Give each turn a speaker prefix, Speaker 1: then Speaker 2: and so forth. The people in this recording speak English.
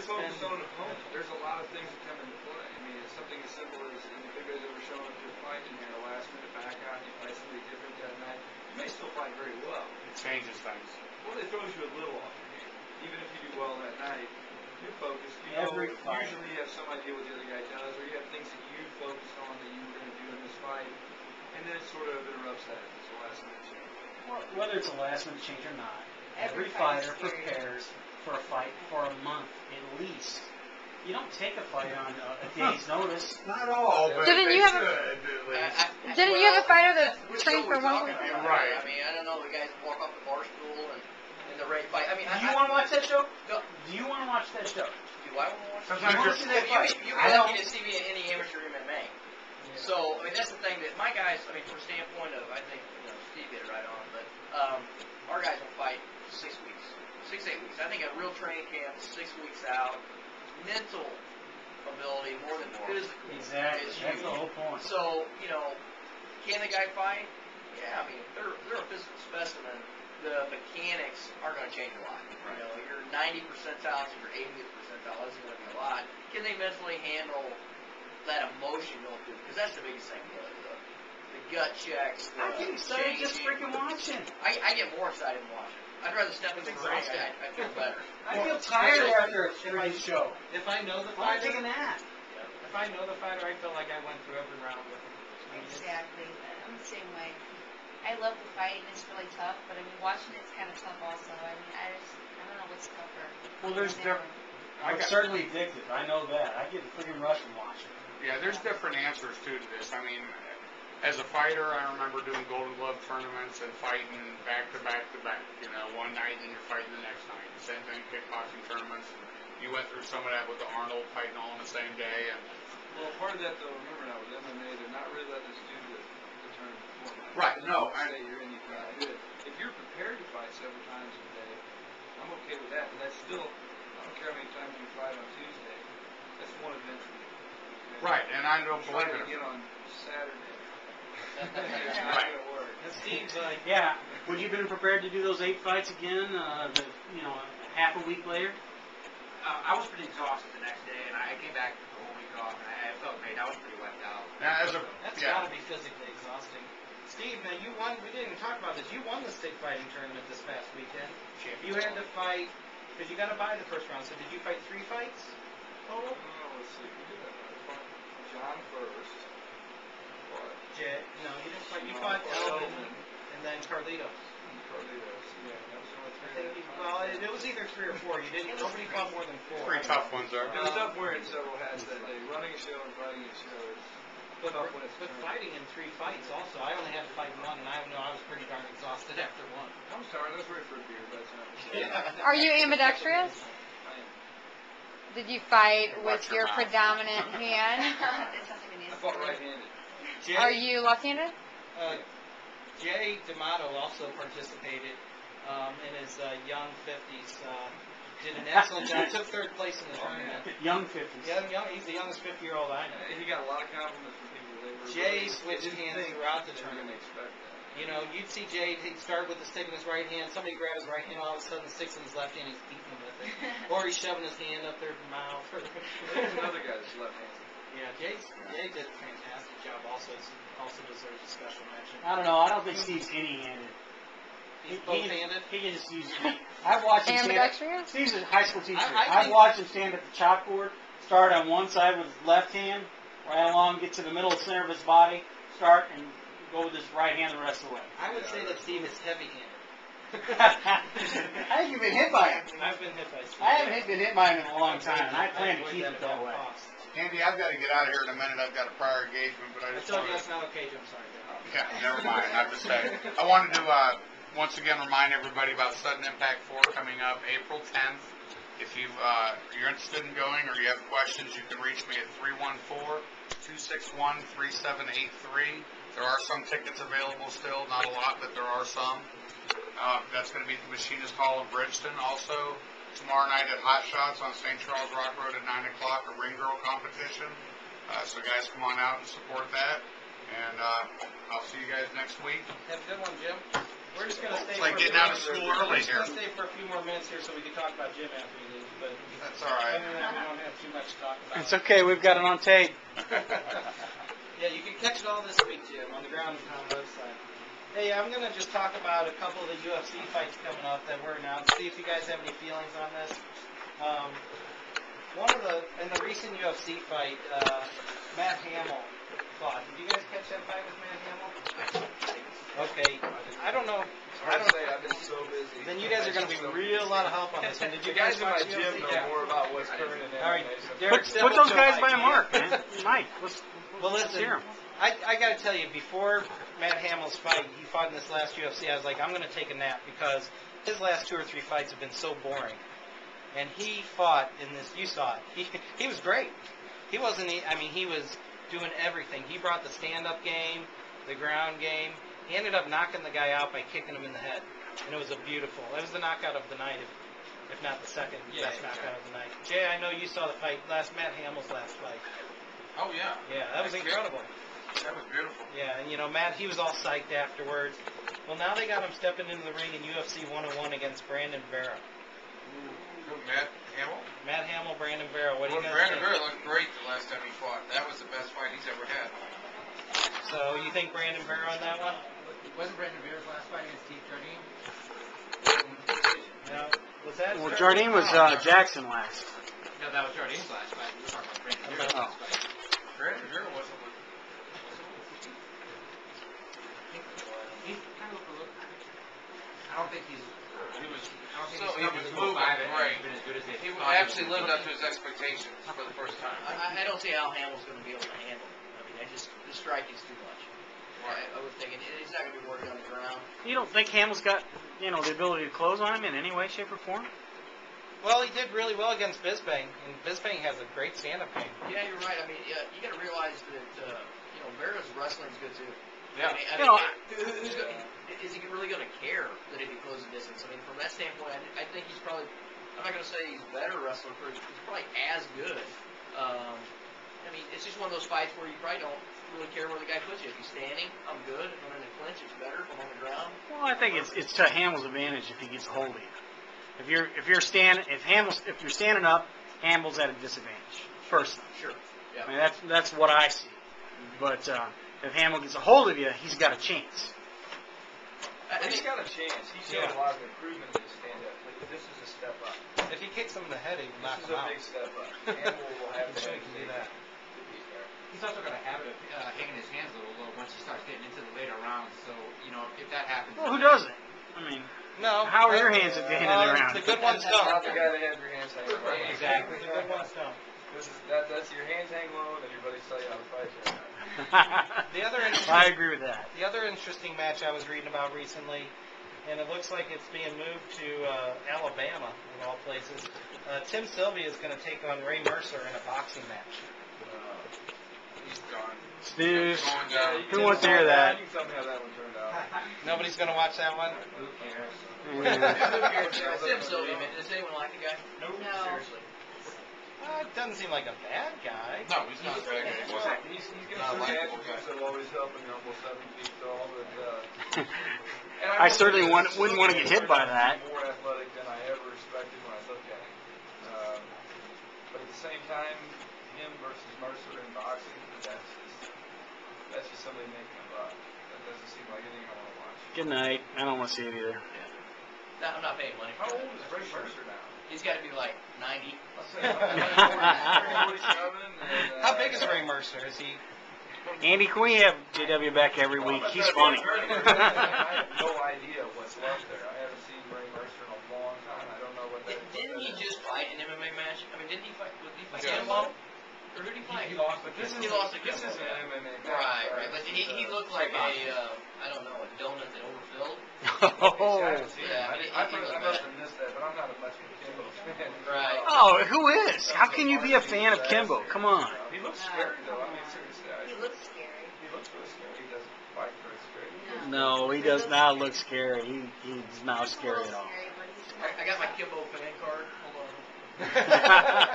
Speaker 1: focus on opponent. There's a lot of things that come into play. I mean, it's something as simple as if the guy's ever shown up to a fight and had a last minute back out and you fight somebody different that night, you may still fight very well.
Speaker 2: It changes things.
Speaker 1: Well, it throws you a little off your game. Even if you do well that night, you're focused. You
Speaker 3: Every
Speaker 1: know,
Speaker 3: fight.
Speaker 1: usually you have some idea what the other guy does, or you have things that you focus on that you were going to do in this fight, and then it sort of interrupts that if it's a last minute change.
Speaker 3: Well, whether it's a last minute change or not, every fighter prepares for a fight for a month at least. You don't take a fight on a day's notice.
Speaker 2: Not all, but
Speaker 4: Didn't you have Didn't you have a fighter that trained for 1 week?
Speaker 2: Right.
Speaker 5: I mean, I don't know the guys walk off the bar stool and the ready fight. I mean,
Speaker 3: Do you want to watch that show?
Speaker 5: No.
Speaker 3: Do you want to watch that show?
Speaker 5: Do I want to watch
Speaker 2: Sometimes
Speaker 5: that?
Speaker 2: you're-
Speaker 5: You'd be lucky to see me in any amateur MMA.
Speaker 3: Yeah.
Speaker 5: So, I mean, that's the thing that my guys, I mean, from a standpoint of, I think, you know, Steve hit it right on, but our guys will fight 6 weeks, 6, 8 weeks. I think a real training camp is 6 weeks out. Mental ability more than physical.
Speaker 3: Exactly.
Speaker 5: Is
Speaker 3: That's
Speaker 5: huge.
Speaker 3: the whole point.
Speaker 5: So, you know, can the guy fight? Yeah, I mean, they're a physical specimen. The mechanics aren't going to change a lot. You know, your 90 percentiles and your 80th percentile isn't going to be a lot. Can they mentally handle that emotion going through? Because that's the biggest thing. The gut checks.
Speaker 3: I get excited just freaking watching.
Speaker 5: I get more excited than watching. I'd rather step in the ring. I feel better.
Speaker 3: I feel tired after a 3 show.
Speaker 6: If I know the
Speaker 3: Why
Speaker 6: fighter,
Speaker 3: take a nap?
Speaker 6: if I know the fighter, I feel like I went through every round with him.
Speaker 4: Exactly. I'm the same way. I love the fight and it's really tough, but I mean, watching it's kind of tough also. I mean, I don't know what's tougher.
Speaker 2: Well, there's different.
Speaker 3: I'm certainly addicted. I know that. I get a freaking rush from watching.
Speaker 2: Yeah, there's different answers too to this. I mean, as a fighter, I remember doing Golden Glove tournaments and fighting back to back to back. You know, one night and you're fighting the next night. Same thing, kickboxing tournaments. You went through some of that with the Arnold fighting all on the same day. And
Speaker 1: Well, part of that, though, remember now, with MMA, they're not really letting us do the tournament format.
Speaker 2: Right, no,
Speaker 1: Say you're in, you can do it. If you're prepared to fight several times a day, I'm okay with that, but that's still, I don't care how many times you fight on Tuesday, that's one event for you. Okay?
Speaker 2: right, and I don't
Speaker 1: Try
Speaker 2: believe
Speaker 1: to
Speaker 2: it.
Speaker 1: get on Saturday. It's not
Speaker 2: Right.
Speaker 1: going to work.
Speaker 6: And Steve's like,
Speaker 3: Yeah. Would you have been prepared to do those 8 fights again, half a week later?
Speaker 7: I was pretty exhausted the next day, and I came back the whole week off, and I felt great. I was pretty wiped out.
Speaker 2: Now, as a
Speaker 6: that's
Speaker 2: yeah,
Speaker 6: got to be physically exhausting. Steve, man, you won. We didn't even talk about this. You won the stick fighting tournament this past weekend. You had to fight because you got to buy the first round. So did you fight 3 fights total?
Speaker 1: Let's see, we did that. I fought John first. What?
Speaker 6: Jay, no, you didn't fight. You fought Elvin and then Carlitos.
Speaker 1: Carlitos. Yeah, that was the only
Speaker 6: I
Speaker 1: 3
Speaker 6: think well, it was either 3 or 4. You didn't. Nobody fought more than 4.
Speaker 2: pretty tough ones are.
Speaker 1: It was tough wearing several hats that day. Running a show and fighting a show is
Speaker 6: But,
Speaker 1: tough when it's
Speaker 6: but
Speaker 1: turned.
Speaker 6: fighting in 3 fights also. I only had to fight 1, and I know I was pretty darn exhausted after 1.
Speaker 1: I'm sorry, I was ready for a beer, but it's not.
Speaker 4: Are you ambidextrous?
Speaker 1: I am.
Speaker 4: Did you fight with
Speaker 2: Watch your
Speaker 4: your
Speaker 2: mouth.
Speaker 4: predominant hand?
Speaker 1: I fought right-handed.
Speaker 6: Jay,
Speaker 4: Are you left-handed?
Speaker 6: Jay D'Amato also participated in his young 50s. Did an excellent job. Took 3rd place in the tournament.
Speaker 3: Young 50s.
Speaker 6: He's the youngest 50-year-old I know.
Speaker 1: He got a lot of compliments from people. They were
Speaker 6: Jay
Speaker 1: really-
Speaker 6: switched
Speaker 1: they didn't
Speaker 6: hands
Speaker 1: think
Speaker 6: throughout the
Speaker 1: they were
Speaker 6: tournament.
Speaker 1: gonna expect that.
Speaker 6: You know, you'd see Jay, he'd start with the stick in his right hand, somebody grab his right hand, all of a sudden the stick's in his left hand, he's beating him with it. Or he's shoving his hand up their mouth.
Speaker 1: There's another guy that's left-handed.
Speaker 6: Yeah, Jay did a fantastic job also. He also deserves a special mention.
Speaker 3: I don't know. I don't think Steve's any-handed.
Speaker 6: He's both-handed.
Speaker 3: He can just use. I've watched him stand.
Speaker 4: Ambidextrous?
Speaker 3: Steve's a high school teacher.
Speaker 6: I
Speaker 3: I've watched him stand at the chalkboard, start on one side with his left hand, right along, get to the middle center of his body, start and go with his right hand the rest of the way.
Speaker 6: I would say that Steve is heavy-handed.
Speaker 3: I think you've been hit by him.
Speaker 6: I've been hit by Steve.
Speaker 3: I haven't been hit by him in a long time, and I plan to keep it that way.
Speaker 2: Andy, I've got to get out of here in a minute. I've got a prior engagement, but I
Speaker 6: I
Speaker 2: just
Speaker 6: told you
Speaker 2: wanted
Speaker 6: that's not okay, Jim. Sorry.
Speaker 2: Yeah, never mind. I'm just saying. I wanted to once again remind everybody about Sudden Impact 4 coming up April 10th. If you're interested in going or you have questions, you can reach me at 314-261-3783. There are some tickets available still, not a lot, but there are some. That's going to be at the Machinist Hall in Bridgeton. Also, tomorrow night at Hot Shots on St. Charles Rock Road at 9 o'clock, a ring girl competition. So guys, come on out and support that. And I'll see you guys next week.
Speaker 6: Have a good one, Jim. We're just gonna stay.
Speaker 2: It's like
Speaker 6: for a
Speaker 2: getting
Speaker 6: few
Speaker 2: out of
Speaker 6: more-
Speaker 2: school
Speaker 6: we're
Speaker 2: early
Speaker 6: just
Speaker 2: here.
Speaker 6: gonna stay for a few more minutes here so we can talk about Jim after we leave. But
Speaker 2: That's all right.
Speaker 6: other than that, we don't have too much to talk about.
Speaker 3: It's okay. We've got it on tape.
Speaker 6: Yeah, you can catch it all this week, Jim, on the Ground and Pound website. Hey, I'm gonna just talk about a couple of the UFC fights coming up that were announced. See if you guys have any feelings on this. In the recent UFC fight, Matt Hamill fought. Did you guys catch that fight with Matt Hamill? Okay, I don't know.
Speaker 1: Hard to say, I've been so busy.
Speaker 6: Then you guys are going to be real lot of help on this one. Did
Speaker 1: The
Speaker 6: you
Speaker 1: guys in my
Speaker 6: watch
Speaker 1: gym
Speaker 6: UFC?
Speaker 1: know more about what's current in
Speaker 6: All right,
Speaker 1: MMA. So
Speaker 6: Derek,
Speaker 3: Put those guys by a mark, man. Mike, let's
Speaker 6: Well, listen,
Speaker 3: hear 'em.
Speaker 6: I got to tell you, before Matt Hamill's fight, he fought in this last UFC, I was like, I'm going to take a nap because his last 2 or 3 fights have been so boring. And he fought in this, you saw it. He was great. He wasn't, he was doing everything. He brought the stand-up game, the ground game. He ended up knocking the guy out by kicking him in the head. And it was it was the knockout of the night, if not the second best knockout of the night. Jay, I know you saw the fight, Matt Hamill's last fight.
Speaker 2: Oh, yeah.
Speaker 6: Yeah, that was incredible.
Speaker 2: That was beautiful.
Speaker 6: Yeah, and Matt, he was all psyched afterwards. Well, now they got him stepping into the ring in UFC 101 against Brandon Vera.
Speaker 2: Who, Matt Hamill?
Speaker 6: Matt Hamill, Brandon Vera. What do you guys
Speaker 2: Brandon
Speaker 6: think?
Speaker 2: Vera looked great the last time he fought. That was the best fight he's ever had.
Speaker 6: So you think Brandon Vera on that one?
Speaker 7: Wasn't Brandon Vera's last fight against Steve Jardine?
Speaker 6: No. Was that?
Speaker 3: Well, Jardine was Jackson last.
Speaker 7: No, that was Jardine's last fight. We were talking about Brandon Vera's
Speaker 3: Oh.
Speaker 7: last fight.
Speaker 2: Brandon Vera wasn't with.
Speaker 7: He's kind of I don't think he's.
Speaker 2: He was.
Speaker 7: I don't think
Speaker 2: So
Speaker 7: he's
Speaker 2: he
Speaker 7: coming
Speaker 2: was
Speaker 7: to
Speaker 2: moving,
Speaker 7: 5 and
Speaker 2: right.
Speaker 7: been as good as they
Speaker 2: He
Speaker 7: thought
Speaker 2: actually
Speaker 7: was
Speaker 2: lived
Speaker 7: gonna
Speaker 2: up to his expectations for the first time.
Speaker 5: I don't see how Hamill's going to be able to handle it. I mean, the striking's too much. I was thinking he's not going to be working on the ground.
Speaker 3: You don't think Hamill's got, the ability to close on him in any way, shape, or form?
Speaker 6: Well, he did really well against Bisping, and Bisping has a great stand-up game.
Speaker 5: Yeah, you're right. I mean, you got to realize that Vera's wrestling's good too.
Speaker 6: Yeah.
Speaker 5: I mean, is he really going to care that if he closes the distance? I mean, from that standpoint, I think he's probably. I'm not going to say he's a better wrestler, but he's probably as good. I mean, it's just one of those fights where you probably don't really care where the guy puts you. If he's standing, I'm good. If I'm in the clinch, it's better. If I'm on the ground.
Speaker 3: Well, I think it's to Hamill's advantage if he gets a hold of you. If you're standing up, Hamill's at a disadvantage. Personally,
Speaker 5: Sure. Yeah.
Speaker 3: I mean that's what I see. But if Hamill gets a hold of you, he's got a chance.
Speaker 1: he's got a chance. He's shown a lot of improvement in his stand-up. Like, this is a step up.
Speaker 6: If he kicks him in the head, he will knock
Speaker 1: This is
Speaker 6: him
Speaker 1: a
Speaker 6: out.
Speaker 1: big step up. Hamill will have
Speaker 6: I'm
Speaker 1: to
Speaker 6: sure he can do that.
Speaker 7: He's also got a habit of hanging his hands a little low once he starts getting into the later rounds. So, if that happens.
Speaker 3: Well, who doesn't? I mean,
Speaker 6: No.
Speaker 3: how are your hands at the end of the round?
Speaker 6: The good ones
Speaker 1: Not
Speaker 6: don't.
Speaker 1: the guy that has your hands hanging low.
Speaker 6: Exactly. The good ones don't.
Speaker 1: That's your hands hang low, and everybody's tell you how to fight right now.
Speaker 6: The other interesting,
Speaker 3: I agree with that.
Speaker 6: the other interesting match I was reading about recently, and it looks like it's being moved to Alabama, of all places. Tim Sylvia is going to take on Ray Mercer in a boxing match.
Speaker 2: He's gone.
Speaker 3: Snooze.
Speaker 2: Going down.
Speaker 3: Who wants to hear that?
Speaker 1: You can tell me how that one turned out.
Speaker 6: Nobody's going to watch that one?
Speaker 1: Who cares?
Speaker 5: Tim Sylvia, man. Does anyone like the guy?
Speaker 4: No.
Speaker 5: Seriously.
Speaker 6: It doesn't seem like a bad guy.
Speaker 2: No, he's not bad. He wasn't.
Speaker 1: He's
Speaker 2: Not
Speaker 1: got some
Speaker 2: likable
Speaker 1: attributes
Speaker 2: guy.
Speaker 1: that'll always help when you're almost 7 feet tall, but and
Speaker 3: I
Speaker 1: will
Speaker 3: certainly
Speaker 1: say
Speaker 3: wouldn't
Speaker 1: this,
Speaker 3: want to get hit by that.
Speaker 1: He's more athletic than I ever expected when I looked at him. But at the same time, him versus Mercer in boxing, that's just somebody making a buck. That doesn't seem like anything I want to watch.
Speaker 3: Good night. I don't want to see it either.
Speaker 5: No, I'm not paying money
Speaker 1: How
Speaker 5: for
Speaker 1: old
Speaker 5: that.
Speaker 1: is Ray Mercer now?
Speaker 5: He's got to be like 90.
Speaker 1: Let's say 47.
Speaker 6: How big is Ray Mercer? Is he?
Speaker 3: Andy, can we have JW back every week? He's funny.
Speaker 1: I have no idea what's left there. I haven't seen Ray Mercer in a long time. I don't know what that.
Speaker 5: Didn't he just fight an MMA match? I mean, didn't he fight? Did he fight
Speaker 2: Yeah.
Speaker 5: Kimbo? Or who did he fight?
Speaker 7: He lost, but
Speaker 1: This is
Speaker 5: He lost to
Speaker 1: this
Speaker 5: Kimbo.
Speaker 1: is an MMA.
Speaker 5: Right, right. But he looked like I don't know, a donut that overfilled.
Speaker 3: Oh.
Speaker 1: I haven't seen him.
Speaker 5: Yeah,
Speaker 1: I must have missed that, but I'm not much of a Kimbo fan.
Speaker 5: Right.
Speaker 3: Oh, who is? How can you be a fan of Kimbo? Come on.
Speaker 1: He looks scary though. I mean, seriously.
Speaker 4: He looks scary.
Speaker 1: He looks really scary. He doesn't fight very scary.
Speaker 3: No, he does not look scary. He's not
Speaker 4: He's a
Speaker 3: scary
Speaker 4: little
Speaker 3: at all.
Speaker 4: scary, but he's
Speaker 5: I got my Kimbo fan card. Hold on.